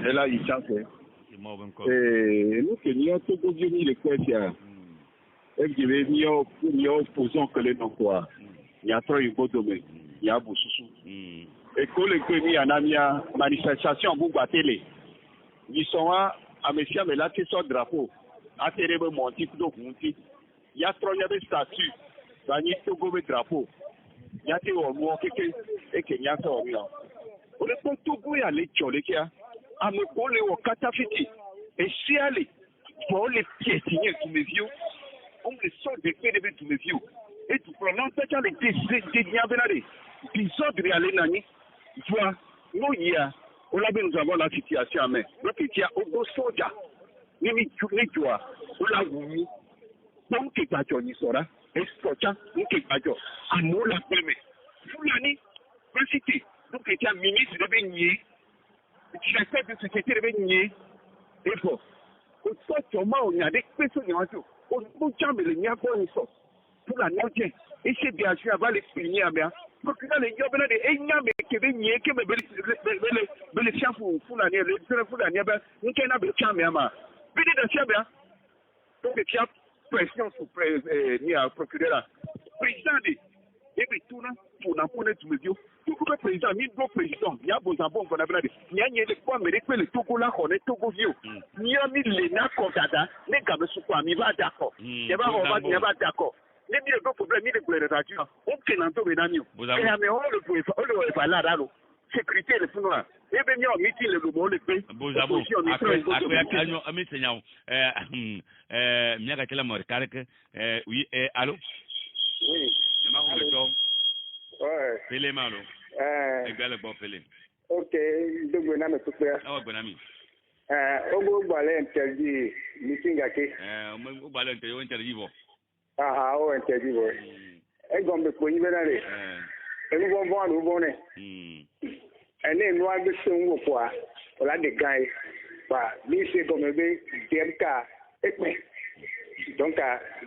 et là il chante et moi ben ko nous que ni a tout bien ni le question et que ni opposant que les non quoi il y a trop une bonne domaine il y a Boussousou et que le que ni anamia manifestation bu batele ils sont à monsieur mais là c'est son drapeau a terebe monti do monti il y a trop de statues bani Togo be drapeau il y a te o mo keke e Kenya so mi o le ko Togo ya le chole kia a me ko le o katafiti et si aller pour les piétiner tous mes vieux on les sort de pdb tous mes vieux et tu prends l'entretien les diabenade puis sort de aller nani vois no ya on a nous avons la situation mais donc il y a au soja ni joa on la oui donc que pas ni sora et soja ni que pas jo amo la prime fulani cité donc il y a ministre de Beigné chef de société de Beigné et faut au soja on a des personnes en tout on peut jamais le nia quoi ni so pour la note et c'est bien sûr avant l'exprimer à bien donc là les gens de enya me que Beigné que me bele chafu fulani le fulani ba nke na be chame ama bi de chebe donc le chef pression sur ni a procureur président de et puis tout na pour na pour tout monsieur tout le président ni do président ya bozambo on a bla de ni anye le quoi me le Togo la on est Togo vieux ni a mis le na kodada ne ga be su kwa mi ba d'accord et ba on va ni ba d'accord les mille de problème ni de couleur on kenanto be na mi et mais on le va là là sécurité le funu a ebe mi o meeting le lobo le pe bozabo après anyo amesenyao miaka kila mor kareke oui allô oui je m'a compris ouais pele malo egale bon pele ok de bona me tupe ah bonami ogo gbale interview meeting ake o gbale interview o interview e gombe ko yin bena re enu bon anu bon ne ene nu agbe se nwo po a ola de guy ba mi se gombe be DMK ekpe donc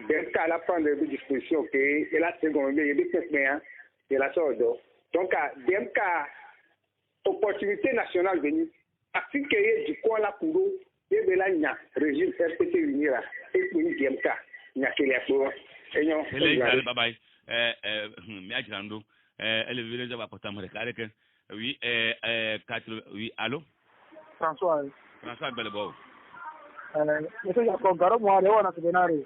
DMK la prendre des dispositions que et la se gombe be be ekpe hein et la sordo donc DMK opportunité nationale venu afin que du quoi la pour et be la nya régime RPT unira et pour DMK nya ke la pour enyo bye bye mi ajirando elle veut les avoir porté mon carré que oui 4 oui allô François Belebo monsieur Jacob garo mo le wana sebenare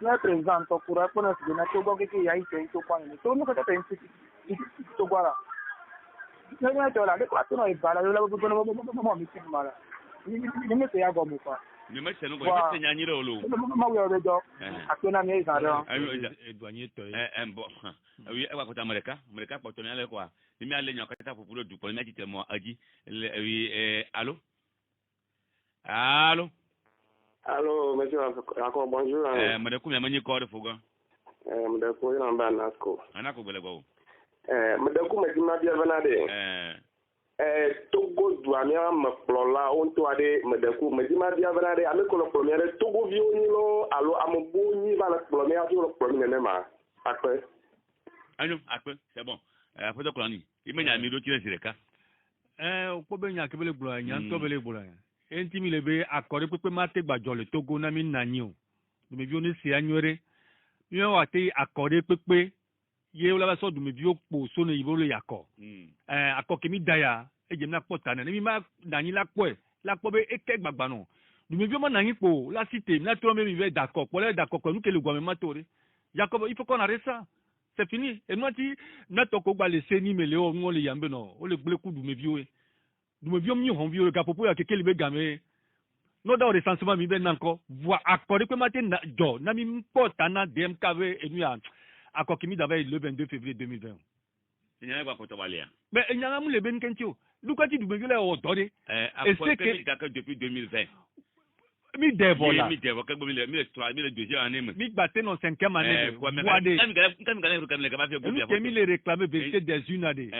na président to kura pona sebena to go ke ya ite to kwa ni to no ka ta pensi to gwara na to la de kwa to no ibala lo la bo mo mi ti mala ni me te ya go mo kwa ni me se no go te nyanyire olo ma we o do akena mi za do douanier to bon oui e wa ko ta America ko to nyale kwa ni mi ale nyoka ta populo du pour mi ti mo aji oui allô allô allô monsieur encore bonjour madame kumya manyi ko de fuga madame ko ina ba nasko anako Belebo madame ko ma dia banade Togo douanier me plola on to ade madame ko ma dia banade ame ko le premier Togo vi oni lo allo ambo ni va le premier sur le premier nema après c'est bon photo coloni il me nya mi do tire sireka ko be nya ke bele bula nya to bele bula enti mi le be akore pepe ma te gbajo le Togo na mi nanyi o dume bi oni si anywere mi wa te akore pepe ye wala so dume bi opo so ne yibo le yakọ akọ ke mi daya eje mi na pota na mi ma nanyi la po be eke gbagba no dume bi o ma nanyi po la cité mi na to me mi ve d'accord pour le d'accord ko nu ke le gwa me ma tore Jacob il faut qu'on arrête ça c'est fini et moi ti na to ko gba le se ni mele o ngo le yambe no o le gbele ku dume bi o mi hon bi o ga popo ya keke le be game no da o recensement mi be nanko voix accordé que matin do na mi porta na DMKV et nous accord qui mi d'avait le 22 février 2020 il y a pas porte valia mais il y a mu le ben kentio lukati du begele o dore et c'est que depuis 2020 mi devola mi devo que mi deuxième année mi batte non cinquième année voade quand mi le réclamer vérité des une année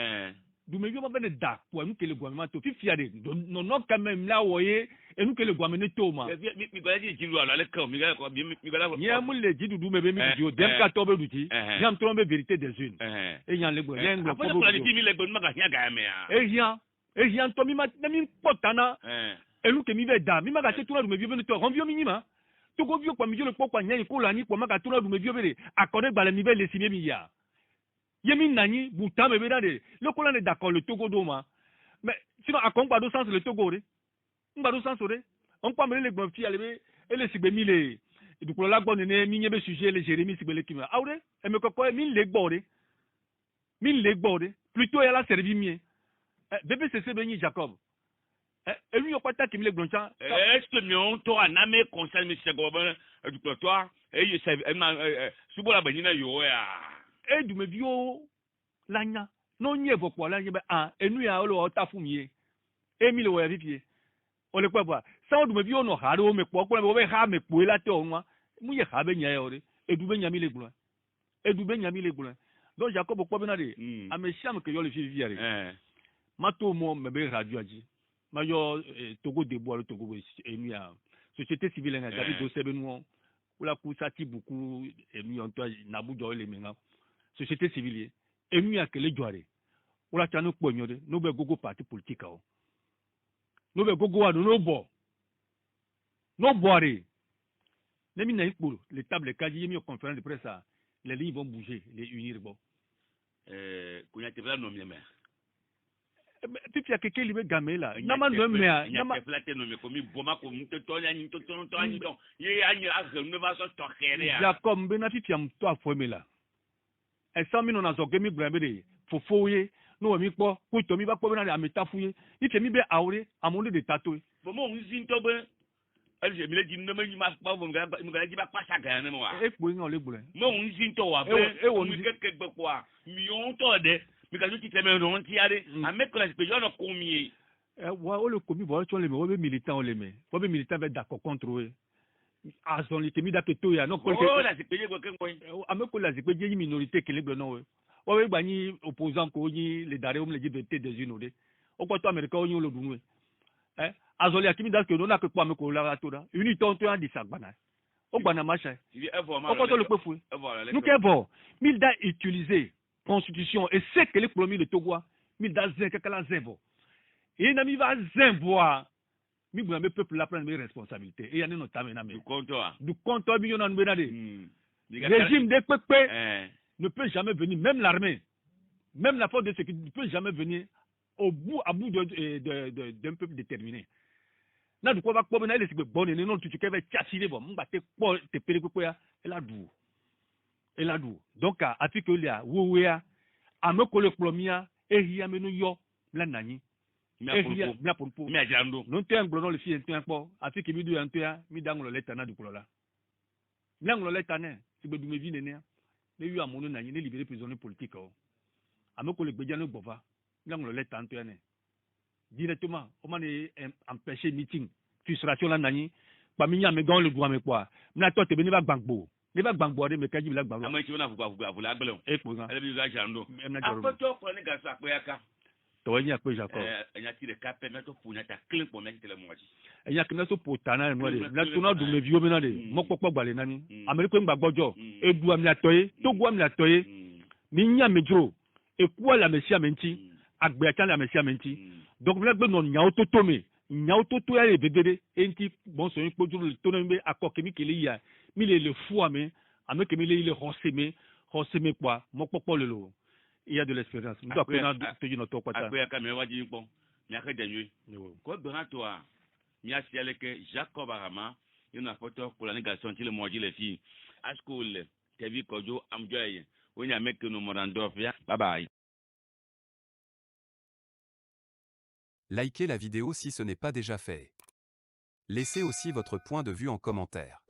du me yo mabene da kwa nous que le gouvernement to fiade non non quand même là voyez et nous que le gouvernement to ma mi gala ji jilu ala le ko mi gala ya mu le ji du me be mi du dem ka to be du ti yam trombe vérité des une et yan le go yen go ko la di mi le go ma ga ga me ya e yan to mi ma mi potana et nous que mi be da mi ma ga se tourna du me bio be to renvio minima to go bio kwa mi jo le pokwa nyan ko la ni kwa ma ga tourna du me bio be accordé ba le niveau le simie mi ya Yemi nani bouta me bedade le kola ne d'accord le Togo doma mais sinon à quoi do sens le Togo re ngba do sens re on pa me le gbon fi ale e le sigbe mi le du kola gbon ne mi nyebe sujet le Jérémy sigbe le kima awre e me koko mi le gbore plutôt elle a servi mieux BPCC Benyi Jacob et lui opata ki mi le gboncha est-ce que mi on to aname conseil monsieur Gobon du toi et je sais subola Benina yo ya e du me bio lanya no nye vokwa lanya be enu ya olo ota fumie emi le wo ya vivie o le kwa bwa sa du me bio no ha o me po ko be ha me po la te onwa mu ye ha be nya ya ore e du be nya mi le gblon donc Jacob ko be na de amesiam ke yo le vivie re mato mo me be radio aji ma yo Togo de bois le Togo enu ya société civile na gabi do sebe nu la kusati beaucoup enu on to na bujo le menga société civile et nous y a que les joueurs ou la tanu pognode nous be gogo parti politique o nous be gogo wa no bo no boire les mina ikpolo les tables kaji yemi conférence de presse les lignes vont bouger les unir bon kunya te bla no mi mer tu fia keke libe gamela na ma no mer na ma flate no me komi boma ko mu to nya to anyi don ye anyi a ne va so to kere ya Jacob be na fifia mto afomela e so mi no na zo gemi gbe de fofoye no mi po ku to mi ba po be na ametafuye ite mi be awre amunde de tato bo mo nzin to be elle je mi le di no me ma pa bo nga ji ba pa saga na mo wa e po yan le gbule mo nzin to wa be e wo mi keke gbe kwa mi on to de mi ka ti teme no ti ade amek la pe yo no komi wa o le komi bo to le me wo be militant o le me wo be militant be d'accord contre eux azon li temi da keto ya no ko la se peye ko ken ko ameko la se peye minorité kele gbe no we wo be gba ni opposant ko ni le dare o me le liberté des unes de o ko to america o ni lo dunwe azon li akimi da ke no na ke po ameko la to da uni ton to an di sagbana o gba na macha o ko to le pe fu nous ke bo mil da utiliser constitution et c'est que les promis de Togo mil da zen ke kala zen bo et na mi va zen boa mi bu na me peuple la prendre mes responsabilités et y en a notamment na me du compte bi yona nbe na de régime de pepe ne peut jamais venir même l'armée même la force de sécurité ne peut jamais venir à bout d'un peuple déterminé na du ko ba ko na le sigbe bon ne non tu ke be tiasile bon mba te po te pere pepe ya et la dou donc à fi que lia wo ya ameko le plomia e hi amenu yo la nani mi ajando non te nglo le fi enten po ati ke mi du enten mi danglo leta na du kolola nglo leta ne ti gbe du me vi ne ne yu amonu na yin ne libérer prisonnier politique o ameko le gbeja no gbova nglo leta enten ne directement o mane empêcher meeting frustration la nani pa mi nya me gan le droit me quoi na to te be ni ba gbangbo ne ba gbangbo de me kaji bi la gbangbo amati wona fu la gbele e po gan ele bi ajando apoto ko ni ga sa pe aka to nya pe Jacob nya ti de kape na to pu nya ta clean po na ti tele mo e nya kina so po tana no de na to na du me vi o me na de mo popo gbale nani america ngba e du am la toye to gu am la toye mi nya mejro e ku ala mesia menti agbe ata la mesia menti donc là non nyautoto ya bebede enti bon so yin pojo le tono mbe akokemi kele ya mi le fou ame kemi le hoseme quoi mo popo le lo il y a de l'expérience nous doit prendre te no to kwata akoya ka me waji npo mi aka denwe ko bera to a mi asiale ke Jacob Arama une photo pour la négation ti le moji les filles à school Kevin Kojo amjoye wonya make no morandorf ya bye bye. Likez la vidéo si ce n'est pas déjà fait. Laissez aussi votre point de vue en commentaire.